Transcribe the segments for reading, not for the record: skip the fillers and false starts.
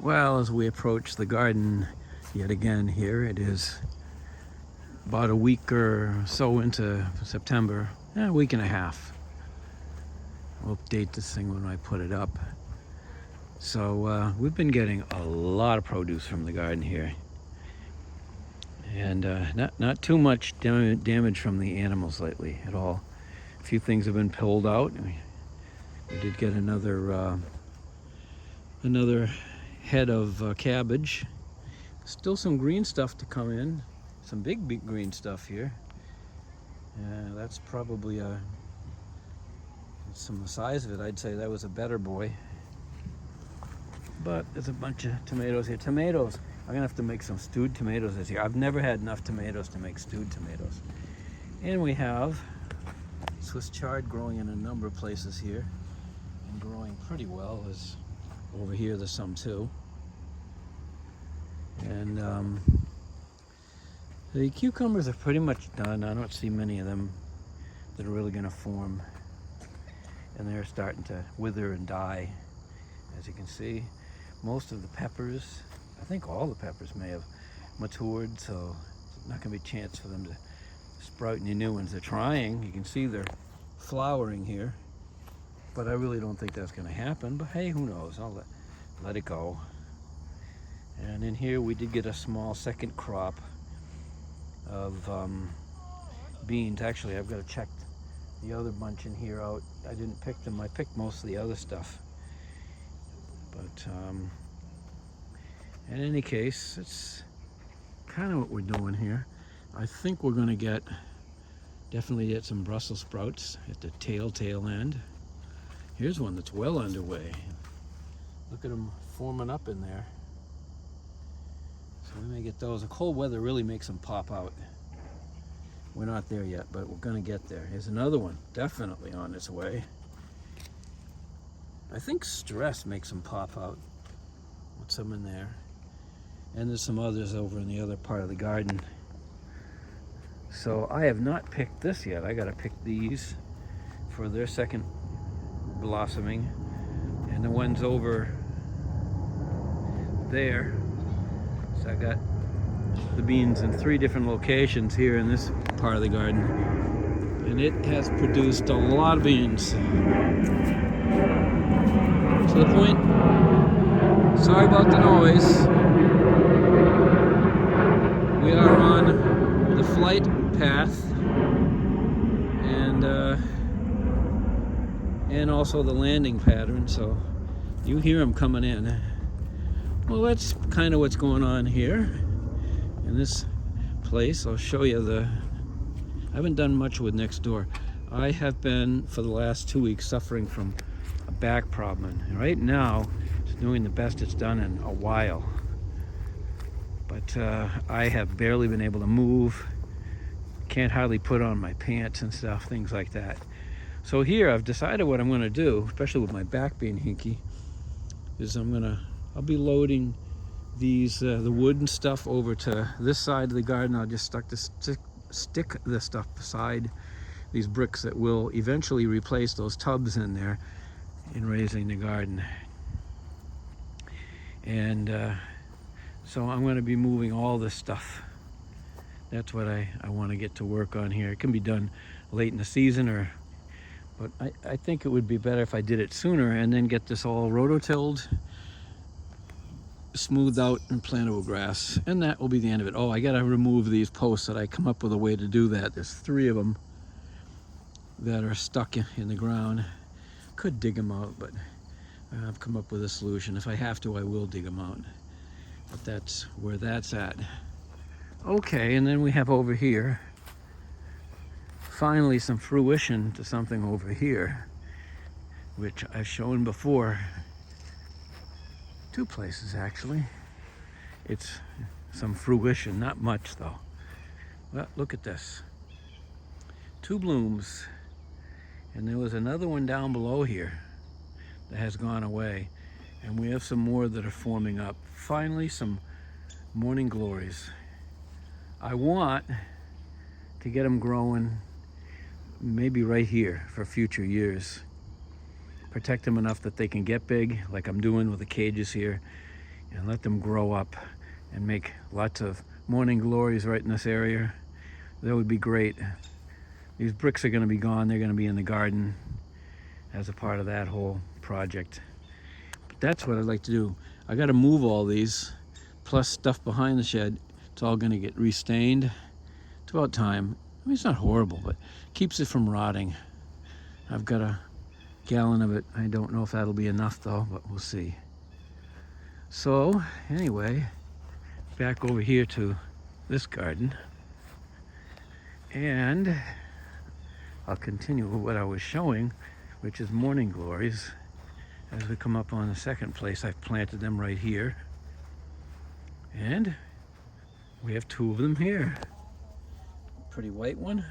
Well, as we approach the garden yet again here, it is about a week or so into September, a week and a half. I'll update this thing when I put it up. So we've been getting a lot of produce from the garden here. And not too much damage from the animals lately at all. A few things have been pulled out. We did get another head of cabbage. Still some green stuff to come in. Some big green stuff here. That's probably some the size of it. I'd say that was a better boy. But there's a bunch of tomatoes here. Tomatoes. I'm gonna have to make some stewed tomatoes this year. I've never had enough tomatoes to make stewed tomatoes. And we have Swiss chard growing in a number of places here and growing pretty well. As over here there's some too. And the cucumbers are pretty much done. I don't see many of them that are really gonna form. And they're starting to wither and die, as you can see. Most of the peppers, I think all the peppers may have matured, so there's not gonna be a chance for them to sprout any new ones. They're trying. You can see they're flowering here, but I really don't think that's gonna happen. But hey, who knows? I'll let it go. And in here we did get a small second crop of beans. Actually, I've got to check the other bunch in here out. I didn't pick them. I picked most of the other stuff. But in any case, it's kind of what we're doing here. I think we're going to definitely get some Brussels sprouts at the tail end. Here's one that's well underway. Look at them forming up in there. So we may get those. The cold weather really makes them pop out. We're not there yet, but we're going to get there. Here's another one, definitely on its way. I think stress makes them pop out. With some in there. And there's some others over in the other part of the garden. So I have not picked this yet. I got to pick these for their second blossoming. And the ones over there. So I got the beans in 3 different locations here in this part of the garden. And it has produced a lot of beans. To the point, sorry about the noise. We are on the flight path and also the landing pattern, so you hear them coming in. Well, that's kind of what's going on here in this place. I'll show you I haven't done much with next door. I have been, for the last 2 weeks, suffering from a back problem. And right now, it's doing the best it's done in a while. But I have barely been able to move. Can't hardly put on my pants and stuff, things like that. So here, I've decided what I'm gonna do, especially with my back being hinky, is I'll be loading these, the wood and stuff over to this side of the garden. I'll just stick this stuff beside these bricks that will eventually replace those tubs in there in raising the garden. And so I'm going to be moving all this stuff. That's what I want to get to work on here. It can be done late in the season, but I think it would be better if I did it sooner and then get this all rototilled, smoothed out, and plantable grass. And that will be the end of it. Oh, I got to remove these posts that I come up with a way to do that. There's 3 of them that are stuck in the ground. Could dig them out, but I've come up with a solution. If I have to, I will dig them out. But that's where that's at. Okay, and then we have over here, finally some fruition to something over here, which I've shown before. 2 places actually. It's some fruition, not much though. Well, look at this. 2 blooms. And there was another one down below here that has gone away. And we have some more that are forming up. Finally, some morning glories. I want to get them growing maybe right here for future years. Protect them enough that they can get big, like I'm doing with the cages here, and let them grow up and make lots of morning glories right in this area. That would be great. These bricks are going to be gone. They're going to be in the garden as a part of that whole project. But that's what I'd like to do. I got to move all these, plus stuff behind the shed. It's all going to get restained. It's about time. I mean, it's not horrible, but keeps it from rotting. I've got a gallon of it. I don't know if that'll be enough though, but we'll see. So anyway, back over here to this garden, and I'll continue with what I was showing, which is morning glories. As we come up on the second place, I've planted them right here, and we have two of them here. Pretty white one,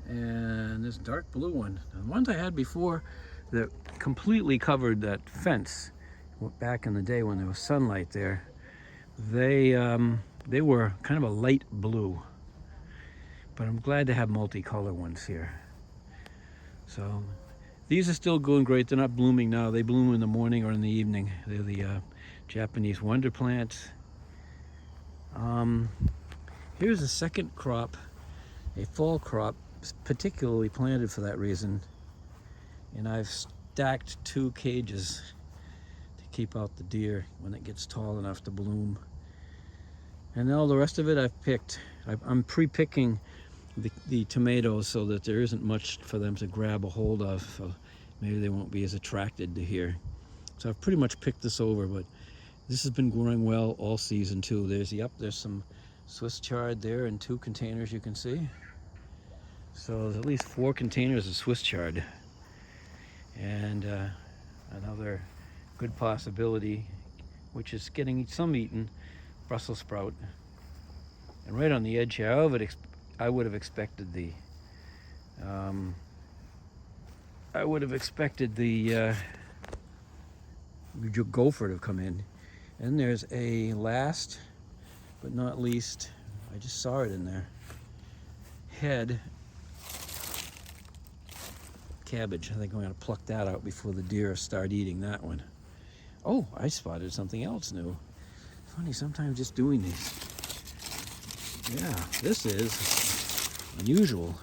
and this dark blue one. The ones I had before that completely covered that fence back in the day when there was sunlight there, they were kind of a light blue. But I'm glad to have multicolor ones here. So these are still going great. They're not blooming now. They bloom in the morning or in the evening. They're the Japanese wonder plants. Here's a second crop, a fall crop, particularly planted for that reason. And I've stacked 2 cages to keep out the deer when it gets tall enough to bloom. And all the rest of it I've picked. I'm pre-picking the tomatoes so that there isn't much for them to grab a hold of. So maybe they won't be as attracted to here. So I've pretty much picked this over, but this has been growing well all season too. There's some Swiss chard there in 2 containers, you can see. So there's at least 4 containers of Swiss chard. And another good possibility, which is getting some eaten, Brussels sprout. And right on the edge here, I would have expected the gopher to come in. And there's a last but not least, I just saw it in there, head cabbage. I think I'm going to pluck that out before the deer start eating that one. Oh, I spotted something else new. Funny, sometimes just doing these. Yeah, this is unusual.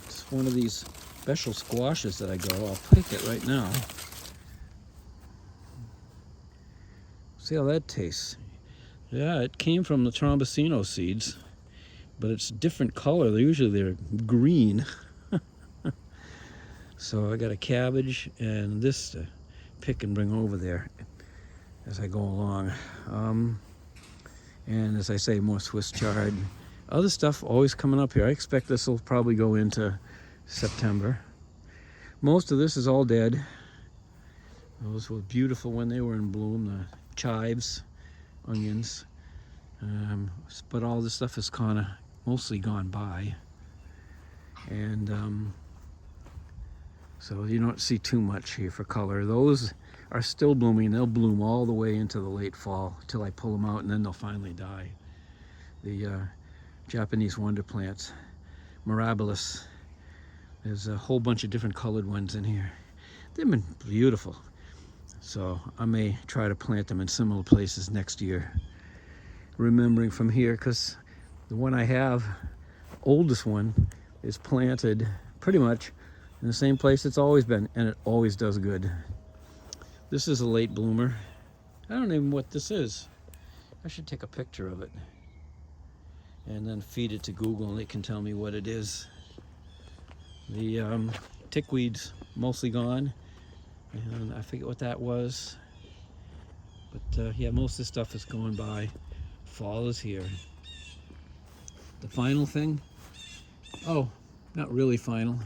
It's one of these special squashes that I grow. I'll pick it right now. See how that tastes. Yeah, it came from the trombosino seeds, but it's a different color. They're green. So I got a cabbage and this to pick and bring over there as I go along. And as I say, more Swiss chard. Other stuff always coming up here. I expect this will probably go into September. Most of this is all dead. Those were beautiful when they were in bloom, the chives, onions. But all this stuff is kind of mostly gone by. And so you don't see too much here for color. Those are still blooming. They'll bloom all the way into the late fall till I pull them out, and then they'll finally die. The Japanese wonder plants, mirabilis. There's a whole bunch of different colored ones in here. They've been beautiful. So I may try to plant them in similar places next year. Remembering from here, because the one I have, oldest one, is planted pretty much in the same place it's always been, and it always does good. This is a late bloomer. I don't even know what this is. I should take a picture of it and then feed it to Google, and it can tell me what it is. The tickweed's mostly gone, and I forget what that was. But yeah, most of this stuff is going by. Fall is here. The final thing, oh, not really final.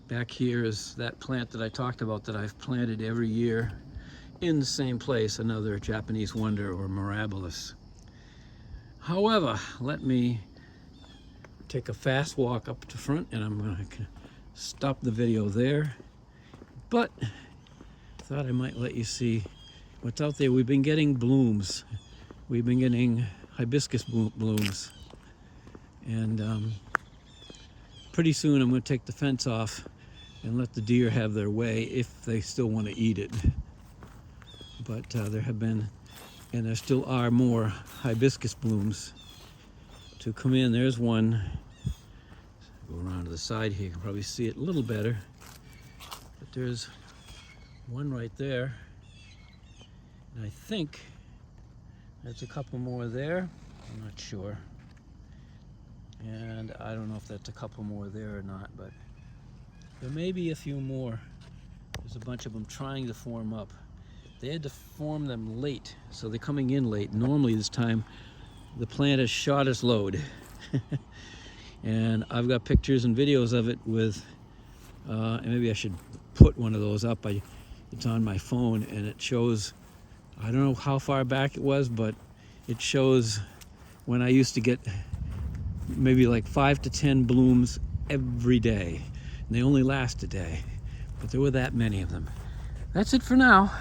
Back here is that plant that I talked about that I've planted every year in the same place, another Japanese wonder or mirabilis. However, let me take a fast walk up to front, and I'm going to stop the video there. But I thought I might let you see what's out there. We've been getting blooms. We've been getting hibiscus blooms. And pretty soon I'm going to take the fence off and let the deer have their way if they still want to eat it. but there have been, and there still are more hibiscus blooms to come in. There's one. Go around to the side here, you can probably see it a little better. But there's one right there. And I think there's a couple more there. I'm not sure. And I don't know if that's a couple more there or not, but there may be a few more. There's a bunch of them trying to form up. They had to form them late, so they're coming in late. Normally this time, the plant has shot its load. And I've got pictures and videos of it with, and maybe I should put one of those up. It's on my phone, and it shows, I don't know how far back it was, but it shows when I used to get maybe like 5 to 10 blooms every day. And they only last a day, but there were that many of them. That's it for now.